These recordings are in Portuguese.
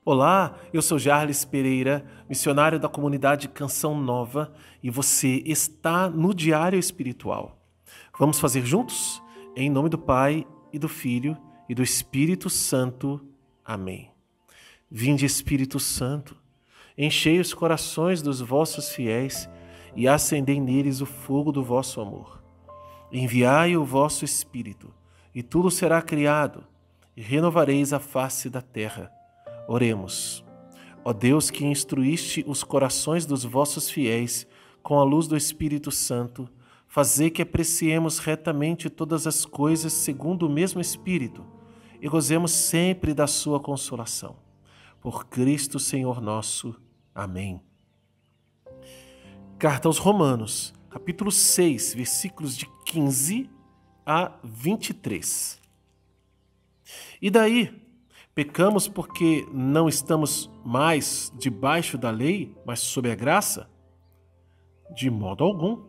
Olá, eu sou Jarles Pereira, missionário da comunidade Canção Nova, e você está no Diário Espiritual. Vamos fazer juntos? Em nome do Pai, e do Filho, e do Espírito Santo. Amém. Vinde, Espírito Santo, enchei os corações dos vossos fiéis e acendei neles o fogo do vosso amor. Enviai o vosso Espírito, e tudo será criado, e renovareis a face da terra. Oremos. Ó Deus, que instruíste os corações dos vossos fiéis com a luz do Espírito Santo, fazei que apreciemos retamente todas as coisas segundo o mesmo Espírito e gozemos sempre da sua consolação. Por Cristo Senhor nosso. Amém. Carta aos Romanos, capítulo 6, versículos de 15 a 23. E daí? Pecamos porque não estamos mais debaixo da lei, mas sob a graça? De modo algum.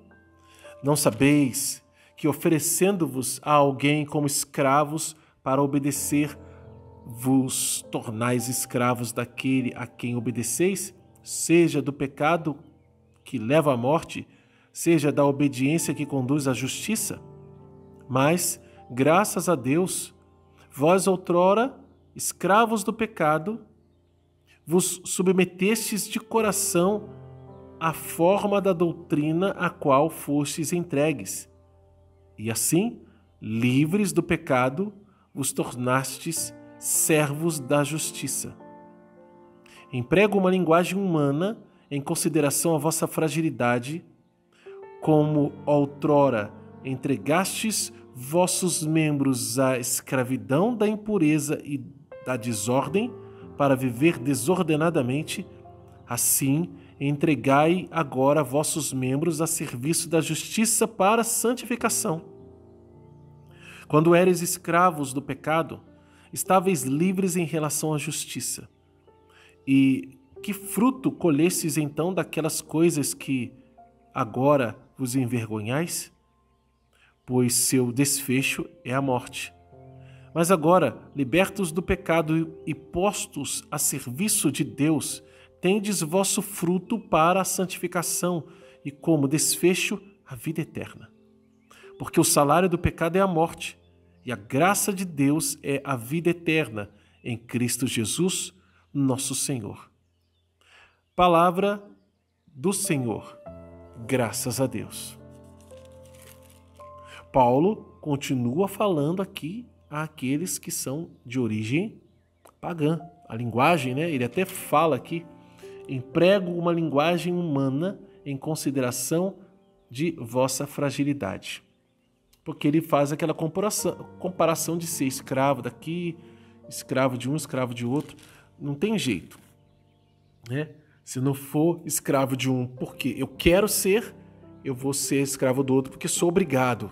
Não sabeis que, oferecendo-vos a alguém como escravos para obedecer, vos tornais escravos daquele a quem obedeceis, seja do pecado que leva à morte, seja da obediência que conduz à justiça? Mas, graças a Deus, vós outrora, escravos do pecado, vos submetestes de coração à forma da doutrina a qual fostes entregues, e assim, livres do pecado, vos tornastes servos da justiça. Emprego uma linguagem humana em consideração à vossa fragilidade, como outrora entregastes vossos membros à escravidão da impureza e da desordem para viver desordenadamente, assim entregai agora vossos membros a serviço da justiça para a santificação. Quando éreis escravos do pecado, estáveis livres em relação à justiça. E que fruto colhestes então daquelas coisas que agora vos envergonhais? Pois seu desfecho é a morte. Mas agora, libertos do pecado e postos a serviço de Deus, tendes vosso fruto para a santificação e como desfecho a vida eterna. Porque o salário do pecado é a morte, e a graça de Deus é a vida eterna em Cristo Jesus, nosso Senhor. Palavra do Senhor. Graças a Deus. Paulo continua falando aqui àqueles que são de origem pagã. A linguagem, né? Ele até fala aqui, emprego uma linguagem humana em consideração de vossa fragilidade. Porque ele faz aquela comparação de ser escravo daqui, escravo de um, escravo de outro. Não tem jeito, né? Se não for escravo de um porque eu quero ser, eu vou ser escravo do outro porque sou obrigado.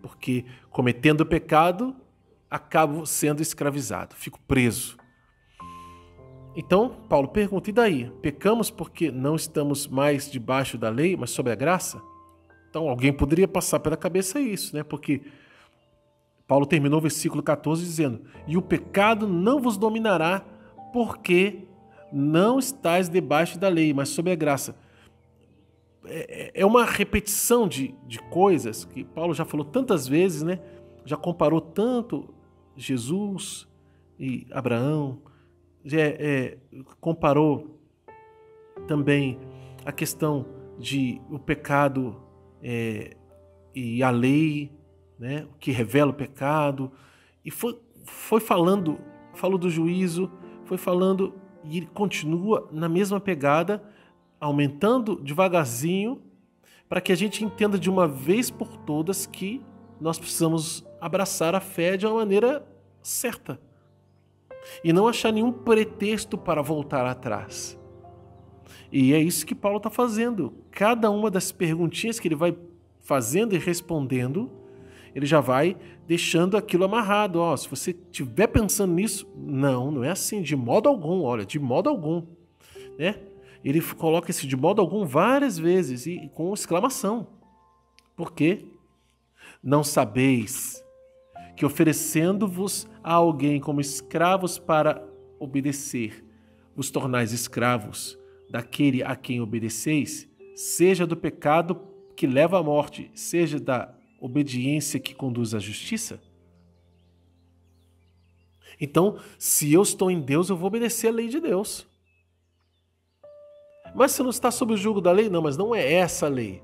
Porque cometendo pecado, acabo sendo escravizado, fico preso. Então, Paulo pergunta, e daí? Pecamos porque não estamos mais debaixo da lei, mas sob a graça? Então, alguém poderia passar pela cabeça isso, né? Porque Paulo terminou o versículo 14 dizendo, e o pecado não vos dominará, porque não estáis debaixo da lei, mas sob a graça. É uma repetição de coisas que Paulo já falou tantas vezes, né? Já comparou tanto Jesus e Abraão, comparou também a questão de o pecado e a lei, né? O que revela o pecado, e foi falando, falou do juízo, foi falando, e ele continua na mesma pegada, aumentando devagarzinho, para que a gente entenda de uma vez por todas que nós precisamos abraçar a fé de uma maneira certa e não achar nenhum pretexto para voltar atrás. E é isso que Paulo está fazendo. Cada uma das perguntinhas que ele vai fazendo e respondendo, ele já vai deixando aquilo amarrado. Se você estiver pensando nisso, não é assim, de modo algum, olha, de modo algum, né? Ele coloca esse de modo algum várias vezes e com exclamação. Por quê? Não sabeis que oferecendo-vos a alguém como escravos para obedecer, vos tornais escravos daquele a quem obedeceis, seja do pecado que leva à morte, seja da obediência que conduz à justiça? Então, se eu estou em Deus, eu vou obedecer a lei de Deus. Mas você não está sob o jugo da lei? Não, mas não é essa a lei.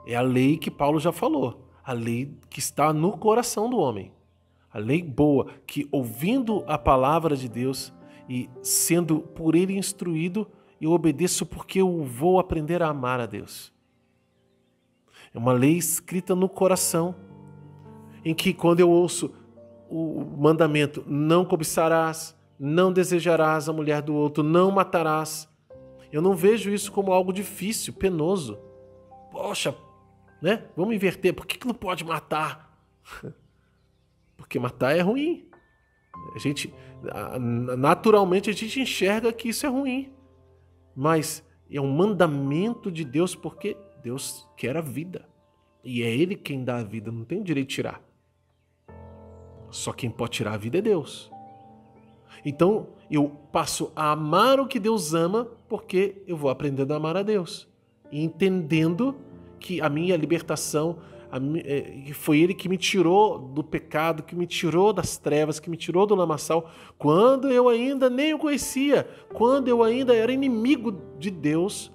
É a lei que Paulo já falou. A lei que está no coração do homem. A lei boa, que ouvindo a palavra de Deus e sendo por ele instruído, eu obedeço porque eu vou aprender a amar a Deus. É uma lei escrita no coração, em que quando eu ouço o mandamento, não cobiçarás, não desejarás a mulher do outro, não matarás, eu não vejo isso como algo difícil, penoso. Poxa, né? Vamos inverter. Por que não pode matar? Porque matar é ruim. Naturalmente a gente enxerga que isso é ruim. Mas é um mandamento de Deus porque Deus quer a vida. E é Ele quem dá a vida, não tem o direito de tirar. Só quem pode tirar a vida é Deus. Então eu passo a amar o que Deus ama porque eu vou aprendendo a amar a Deus. E entendendo que a minha libertação, foi Ele que me tirou do pecado, que me tirou das trevas, que me tirou do lamaçal, quando eu ainda nem o conhecia, quando eu ainda era inimigo de Deus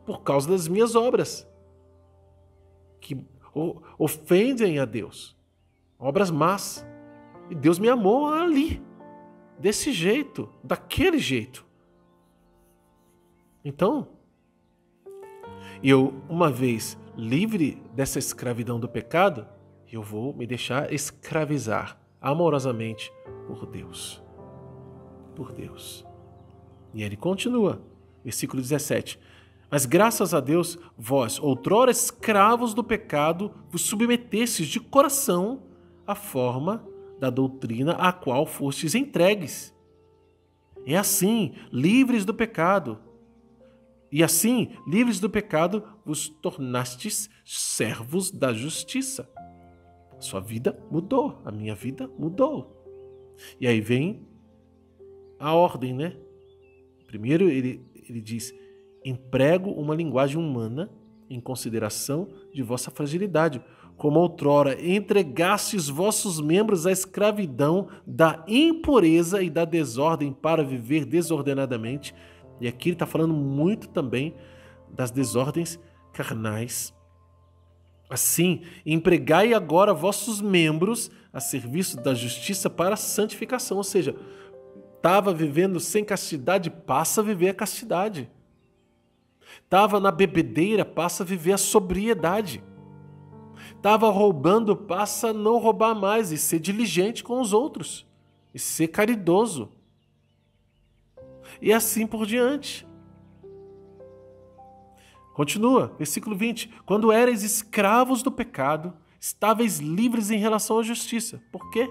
por causa das minhas obras, que ofendem a Deus, obras más. E Deus me amou ali, desse jeito, daquele jeito. Então, eu, uma vez livre dessa escravidão do pecado, eu vou me deixar escravizar amorosamente por Deus. Por Deus. E ele continua, versículo 17. Mas graças a Deus, vós, outrora escravos do pecado, vos submetestes de coração à forma da doutrina a qual fostes entregues. É assim, livres do pecado. E assim, livres do pecado, vos tornastes servos da justiça. A sua vida mudou, a minha vida mudou. E aí vem a ordem, né? Primeiro ele diz, emprego uma linguagem humana em consideração de vossa fragilidade, como outrora entregastes vossos membros à escravidão da impureza e da desordem para viver desordenadamente. E aqui ele está falando muito também das desordens carnais. Assim, empregai agora vossos membros a serviço da justiça para a santificação. Ou seja, estava vivendo sem castidade, passa a viver a castidade. Estava na bebedeira, passa a viver a sobriedade. Estava roubando, passa a não roubar mais e ser diligente com os outros. E ser caridoso. E assim por diante. Continua, versículo 20. Quando erais escravos do pecado, estáveis livres em relação à justiça. Por quê?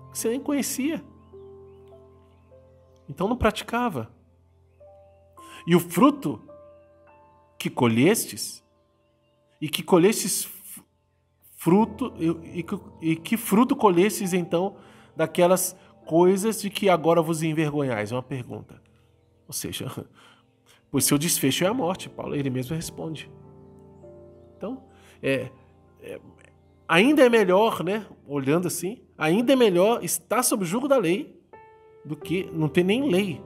Porque você nem conhecia. Então não praticava. E o fruto que colhestes, e que colhestes fruto, e que fruto colhestes então daquelas coisas de que agora vos envergonhais? É uma pergunta. Ou seja, pois seu desfecho é a morte, Paulo, ele mesmo responde. Então, ainda é melhor, né, olhando assim, ainda é melhor estar sob o jugo da lei do que não ter nem lei.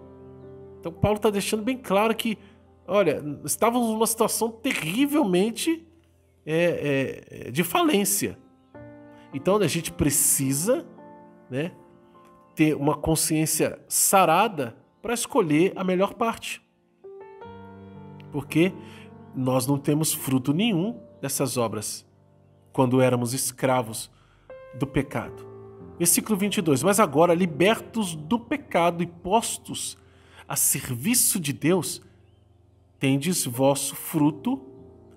Então, Paulo está deixando bem claro que, olha, estávamos numa situação terrivelmente de falência. Então, a gente precisa, né, ter uma consciência sarada para escolher a melhor parte. Porque nós não temos fruto nenhum dessas obras quando éramos escravos do pecado. Versículo 22. Mas agora, libertos do pecado e postos a serviço de Deus, tendes vosso fruto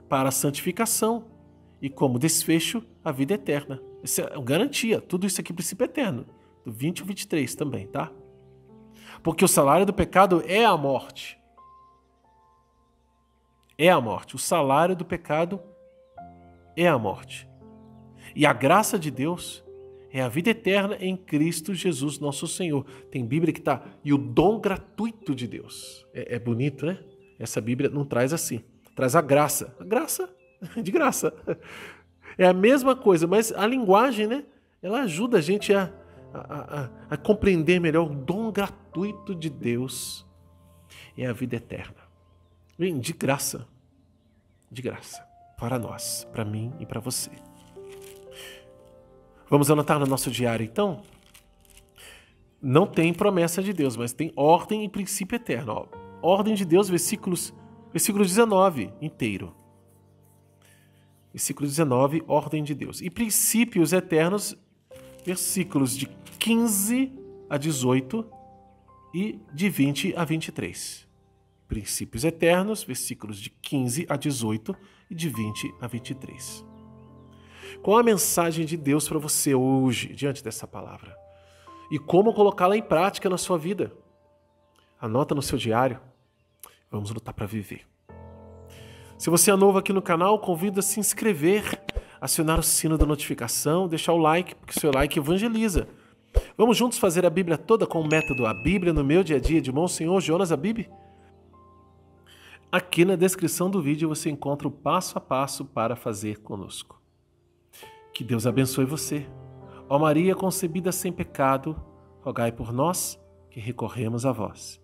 para a santificação e como desfecho a vida eterna. Isso é uma garantia. Tudo isso aqui é princípio eterno. Do 20 ao 23 também, tá? Porque o salário do pecado é a morte. É a morte. O salário do pecado é a morte. E a graça de Deus é a vida eterna em Cristo Jesus, nosso Senhor. Tem Bíblia que está, e o dom gratuito de Deus. É bonito, né? Essa Bíblia não traz assim, traz a graça. A graça, de graça. É a mesma coisa, mas a linguagem, né? Ela ajuda a gente a compreender melhor o dom gratuito de Deus. É a vida eterna. Vem de graça, para nós, para mim e para você. Vamos anotar no nosso diário, então? Não tem promessa de Deus, mas tem ordem e princípio eterno. Ó. Ordem de Deus, versículo 19 inteiro. Versículo 19, ordem de Deus. E princípios eternos, versículos de 15 a 18 e de 20 a 23. Princípios eternos, versículos de 15 a 18 e de 20 a 23. Qual a mensagem de Deus para você hoje, diante dessa palavra? E como colocá-la em prática na sua vida? Anota no seu diário. Vamos lutar para viver. Se você é novo aqui no canal, convido a se inscrever, acionar o sino da notificação, deixar o like, porque o seu like evangeliza. Vamos juntos fazer a Bíblia toda com o método A Bíblia no Meu Dia a Dia de Monsenhor Jonas Abib? Aqui na descrição do vídeo você encontra o passo a passo para fazer conosco. Que Deus abençoe você. Ó Maria concebida sem pecado, rogai por nós que recorremos a vós.